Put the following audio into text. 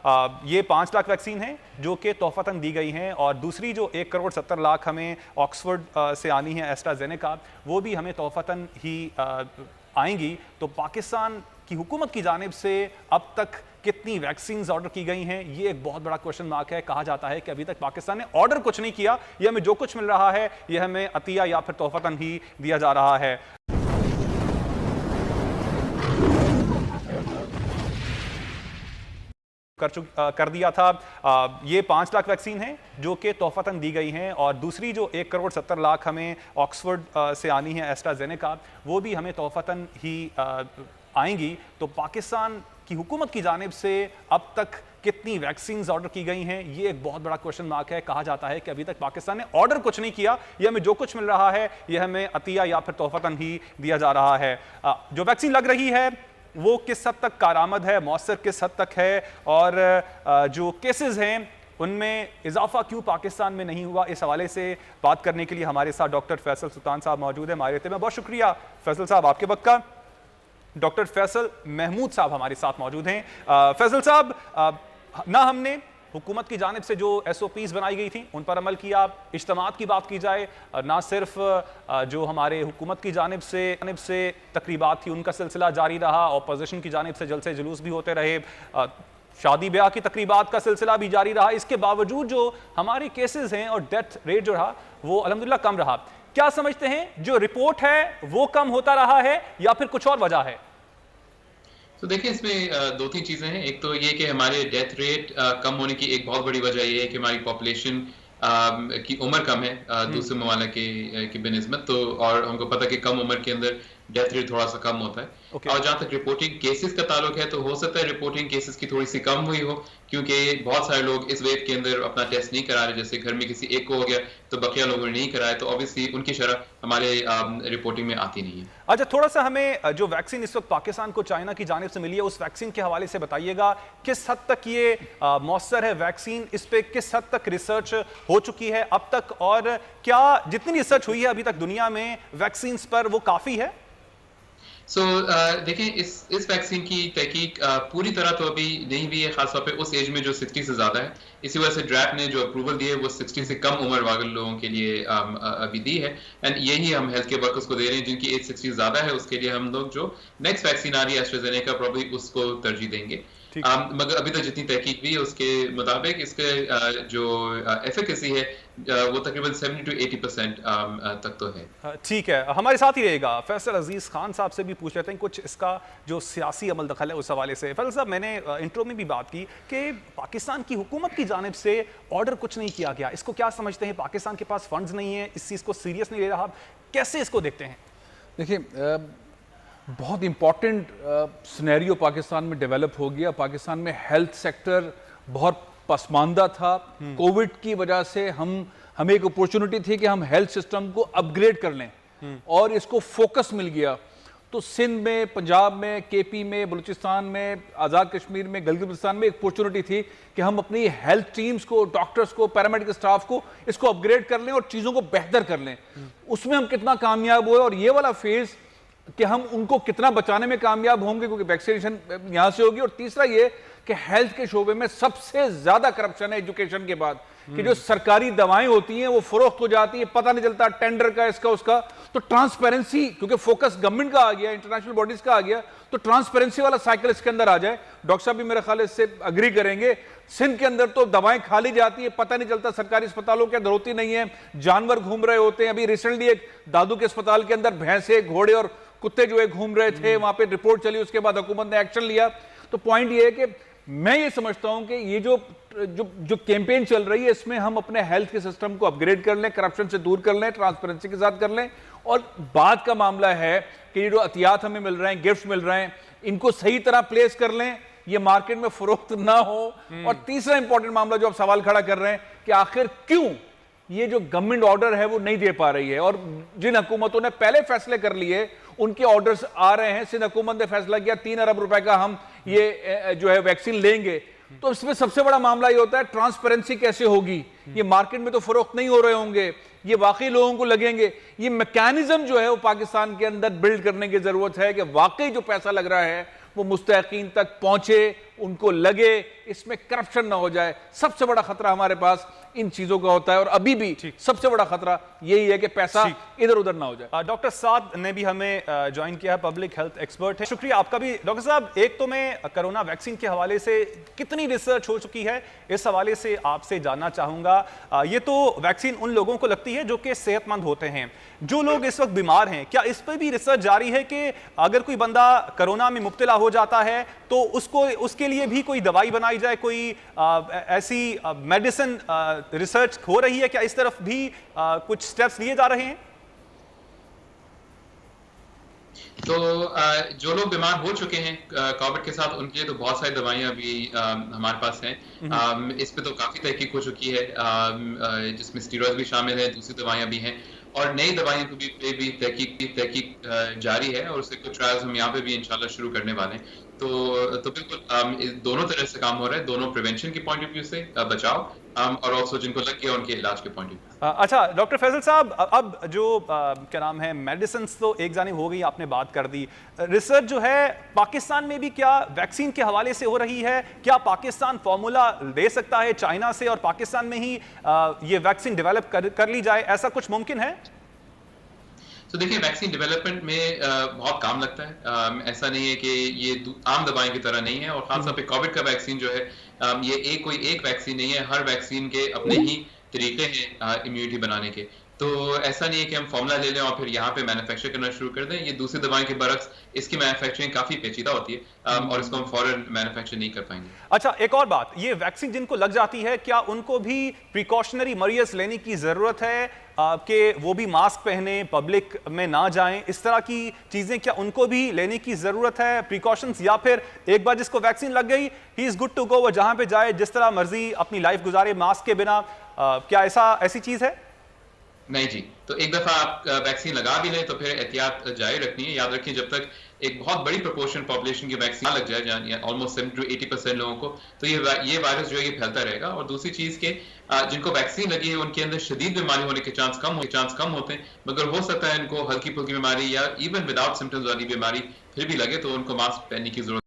ये 5 लाख वैक्सीन हैं जो कि तोहफतन दी गई हैं, और दूसरी जो 1 करोड़ 70 लाख हमें ऑक्सफोर्ड से आनी है एस्ट्राजेनेका, वो भी हमें तोहफतन ही आएंगी। तो पाकिस्तान की हुकूमत की जानिब से अब तक कितनी वैक्सीन ऑर्डर की गई हैं, ये एक बहुत बड़ा क्वेश्चन मार्क है। कहा जाता है कि अभी तक पाकिस्तान ने ऑर्डर कुछ नहीं किया, ये हमें जो कुछ मिल रहा है ये हमें अतिया या फिर तोहफतन ही दिया जा रहा है। कर दिया था। ये 5 लाख वैक्सीन हैं जो कि तोहफतन दी गई हैं, और दूसरी जो 1 करोड़ 70 लाख हमें ऑक्सफोर्ड से आनी है एस्ट्राजेनेका, वो भी हमें तोहफतन ही आएंगी। तो पाकिस्तान की हुकूमत की जानिब से अब तक कितनी वैक्सीन ऑर्डर की गई हैं, ये एक बहुत बड़ा क्वेश्चन मार्क है। कहा जाता है कि अभी तक पाकिस्तान ने ऑर्डर कुछ नहीं किया, ये हमें जो कुछ मिल रहा है ये हमें अतिया या फिर तोहफतन ही दिया जा रहा है। जो वैक्सीन लग रही है वो किस हद तक कारआमद है, मौसर किस हद तक है, और जो केसेस हैं उनमें इजाफा क्यों पाकिस्तान में नहीं हुआ, इस हवाले से बात करने के लिए हमारे साथ डॉक्टर फैसल सुल्तान साहब मौजूद है हमारे रहते में। बहुत शुक्रिया फैसल साहब आपके वक्त का। डॉक्टर फैसल महमूद साहब हमारे साथ मौजूद हैं। फैसल साहब, ना हमने हुकूमत की जानिब से जो SOPs बनाई गई थी उन पर अमल किया, इज्तिमात की बात की जाए, ना सिर्फ जो हमारे हुकूमत की जानिब से तकरीबात थी उनका सिलसिला जारी रहा, अपोजिशन की जानिब से जलसे जुलूस भी होते रहे, शादी ब्याह की तकरीबात का सिलसिला भी जारी रहा। इसके बावजूद जो हमारे केसेस हैं और डेथ रेट जो रहा वो अल्हम्दुलिल्लाह कम रहा। क्या समझते हैं, जो रिपोर्ट है वो कम होता रहा है या फिर कुछ और वजह है? तो देखिए, इसमें 2-3 चीजें हैं। एक तो ये कि हमारे डेथ रेट कम होने की एक बहुत बड़ी वजह ये है कि हमारी पॉपुलेशन की उम्र कम है दूसरे ममालिक की बेनिस्बत। तो और हमको पता है कि कम उम्र के अंदर डेथ रेट थोड़ा सा कम होता है। और जहां तक रिपोर्टिंग केसेस का ताल्लुक है तो हो सकता है रिपोर्टिंग केसेस की थोड़ी सी कम हुई हो, क्योंकि बहुत सारे लोग इस वेव के अंदर अपना टेस्ट नहीं करा रहे। जैसे घर में किसी एक को हो गया तो बकिया लोगों ने नहीं कराया, तो ऑब्वियसली उनकी शरह हमारे रिपोर्टिंग में आती नहीं है। अच्छा, थोड़ा सा हमें जो वैक्सीन इस वक्त पाकिस्तान को चाइना की जानिब से मिली है उस वैक्सीन के हवाले से बताइएगा। किस हद तक ये मौसर है वैक्सीन, इस पे किस हद तक रिसर्च हो चुकी है अब तक, और क्या जितनी रिसर्च हुई है अभी तक दुनिया में वैक्सीन पर वो काफी है? देखिए, इस वैक्सीन की तहकीक पूरी तरह तो अभी नहीं हुई है, खासतौर पे उस एज में जो 60 से ज्यादा है। इसी वजह से ड्रैप ने जो अप्रूवल दी है वो 60 से कम उम्र वाले लोगों के लिए अभी दी है, एंड यही हम हेल्थ केयर वर्कर्स को दे रहे हैं जिनकी एज 60 ज्यादा है। उसके लिए हम लोग जो नेक्स्ट वैक्सीन आ रही है एस्ट्राजेनेका, प्रॉब्ली उसको तरजीह देंगे। मगर अभी तक जितनी तहकीक हुई है उसके मुताबिक इसके जो एफिकेसी है वो तकरीबन 70 to 80% तक तो है। ठीक है, हमारे साथ ही रहेगा। फैसल अजीज खान साहब से भी पूछ लेते हैं कुछ इसका जो सियासी अमल दखल है उस हवाले से। फैसल साहब, मैंने इंट्रो में भी बात की कि पाकिस्तान की हुकूमत की जानिब से ऑर्डर कुछ नहीं किया गया, इसको क्या समझते हैं? पाकिस्तान के पास फंड्स नहीं है, इस चीज़ को सीरियस नहीं ले रहा, कैसे इसको देखते हैं? देखिए, बहुत इंपॉर्टेंट सिनेरियो पाकिस्तान में डेवलप हो गया। पाकिस्तान में हेल्थ सेक्टर बहुत पसमानदा था। कोविड की वजह से हमें एक अपॉर्चुनिटी थी कि हम हेल्थ सिस्टम को अपग्रेड कर लें, और इसको फोकस मिल गया। तो सिंध में, पंजाब में, KP में, बलूचिस्तान में, आज़ाद कश्मीर में, गिलगित-बल्तिस्तान में एक अपॉर्चुनिटी थी कि हम अपनी हेल्थ टीम्स को, डॉक्टर्स को, पैरामेडिकल स्टाफ को इसको अपग्रेड कर लें और चीज़ों को बेहतर कर लें। उसमें हम कितना कामयाब हुए, और ये वाला फेज़ कि हम उनको कितना बचाने में कामयाब होंगे, क्योंकि वैक्सीनेशन यहां से होगी। और तीसरा ये कि हेल्थ के शोबे में सबसे ज्यादा करप्शन है एजुकेशन के बाद, कि जो सरकारी दवाएं होती हैं वो फरोख्त हो जाती है, पता नहीं चलता टेंडर का, इसका उसका। तो ट्रांसपेरेंसी, क्योंकि फोकस गवर्नमेंट का आ गया, इंटरनेशनल बॉडीज का आ गया, तो ट्रांसपेरेंसी वाला साइकिल इसके अंदर आ जाए। डॉक्टर साहब भी मेरे ख्याल इससे अग्री करेंगे। सिंध के अंदर तो दवाएं खाली जाती है, पता नहीं चलता, सरकारी अस्पतालों के अंदर होती नहीं है, जानवर घूम रहे होते हैं। अभी रिसेंटली एक दादू के अस्पताल के अंदर भैंसे, घोड़े और कुत्ते जो है घूम रहे थे, वहां पे रिपोर्ट चली, उसके बाद हुकूमत ने एक्शन लिया। तो पॉइंट ये है कि मैं ये समझता हूं कि ये जो कैंपेन चल रही है इसमें हम अपने हेल्थ के सिस्टम को अपग्रेड कर लें, करप्शन से दूर कर लें, ट्रांसपेरेंसी के साथ कर लें। और बात का मामला है कि ये जो अतियात हमें मिल रहे हैं, गिफ्ट मिल रहे हैं, इनको सही तरह प्लेस कर लें, ये मार्केट में फरोख्त ना हो। और तीसरा इंपॉर्टेंट मामला जो आप सवाल खड़ा कर रहे हैं कि आखिर क्यों ये जो गवर्नमेंट ऑर्डर है वो नहीं दे पा रही है, और जिन हुकूमतों ने पहले फैसले कर लिए उनके ऑर्डर्स आ रहे हैं। सिंध हुकूमत ने फैसला किया 3 अरब रुपए का हम ये जो है वैक्सीन लेंगे। तो इसमें सबसे बड़ा मामला ये होता है ट्रांसपेरेंसी कैसे होगी। ये मार्केट में तो फरोख्त नहीं हो रहे होंगे, ये वाकई लोगों को लगेंगे। ये मैकेनिज्म जो है वो पाकिस्तान के अंदर बिल्ड करने की जरूरत है कि वाकई जो पैसा लग रहा है वो मुस्तहिकीन तक पहुंचे, उनको लगे, इसमें करप्शन ना हो जाए। सबसे बड़ा खतरा हमारे पास इन चीजों का होता है, और अभी भी सबसे बड़ा खतरा यही है कि पैसा इधर उधर ना हो जाए। डॉक्टर साद ने भी हमें ज्वाइन किया है, पब्लिक हेल्थ एक्सपर्ट है। शुक्रिया आपका भी डॉक्टर साहब। एक तो मैं कोरोना वैक्सीन के हवाले से कितनी रिसर्च हो चुकी है इस हवाले से आपसे जानना चाहूंगा। ये तो वैक्सीन उन लोगों को लगती है जो कि सेहतमंद होते हैं, जो लोग इस वक्त बीमार हैं, क्या इस पर भी रिसर्च जारी है कि अगर कोई बंदा कोरोना में मुब्तला हो जाता है तो उसके लिए भी कोई दवाई बनाई जाए, कोई ऐसी मेडिसिन रिसर्च हो रही है? क्या इस तरफ भी कुछ स्टेप्स लिए जा रहे हैं? तो जो लोग बीमार हो चुके हैं कोविड के साथ, उनके लिए तो बहुत सारी दवाइयां अभी हमारे पास हैं। इस पे तो काफी तहकीक हो चुकी है, जिसमें स्टीरॉयड भी शामिल है, दूसरी दवाइयां भी हैं, और नई दवाइयों पे भी तहकीक जारी है, और उससे कुछ ट्रायल्स हम यहाँ पे भी इंशाल्लाह शुरू करने वाले हैं। तो बिल्कुल दोनों तरह से काम हो रहा है, दोनों प्रिवेंशन के पॉइंट ऑफ व्यू से बचाव, और ऑल्सो जिनको लग गया उनके इलाज के पॉइंट ऑफ व्यू। अच्छा डॉक्टर फैसल साहब, अब जो क्या नाम है, मेडिसिन तो एक जानिब हो गई, आपने बात कर दी, रिसर्च जो है पाकिस्तान में भी क्या वैक्सीन के हवाले से हो रही है? क्या पाकिस्तान फॉर्मूला दे सकता है चाइना से और पाकिस्तान में ही ये वैक्सीन डेवलप कर ली जाए, ऐसा कुछ मुमकिन है? तो देखिए, वैक्सीन डेवलपमेंट में बहुत काम लगता है। ऐसा नहीं है कि ये आम दवाएं की तरह नहीं है, और खासतौर पे कोविड का वैक्सीन जो है, ये कोई एक वैक्सीन नहीं है, हर वैक्सीन के अपने ही तरीके हैं इम्यूनिटी बनाने के। तो ऐसा नहीं है कि हम फॉर्मूला ले लें और फिर यहाँ पे मैन्युफैक्चर करना शुरू कर दें। ये दूसरी दवाएं के बरक्स इसकी मैन्युफैक्चरिंग काफी पेचीदा होती है, और इसको हम फौरन मैन्युफैक्चर नहीं कर पाएंगे। अच्छा, एक और बात, ये वैक्सीन जिनको लग जाती है, क्या उनको भी प्रिकॉशनरी मरीज लेने की जरूरत है कि वो भी मास्क पहने, पब्लिक में ना जाएं, इस तरह की चीजें क्या उनको भी लेने की जरूरत है, प्रिकॉशंस? या फिर एक बार जिसको वैक्सीन लग गई, he is good to go, वो जहां पे जाए जिस तरह मर्जी अपनी लाइफ गुजारे मास्क के बिना? क्या ऐसी चीज है? नहीं जी, तो एक दफा आप वैक्सीन लगा भी लें तो फिर एहतियात जारी रखनी है। याद रखिए, जब तक एक बहुत बड़ी प्रोपोर्शन पॉपुलेशन की वैक्सीन लग जाए, ऑलमोस्ट 70 to 80% लोगों को, तो ये वायरस जो है ये फैलता रहेगा। और दूसरी चीज के जिनको वैक्सीन लगी है उनके अंदर शदीद बीमारी होने के चांस कम होते हैं, मगर हो सकता है इनको हल्की फुल्की बीमारी या इवन विदाउट सिम्टम्स वाली बीमारी फिर भी लगे, तो उनको मास्क पहनने की जरूरत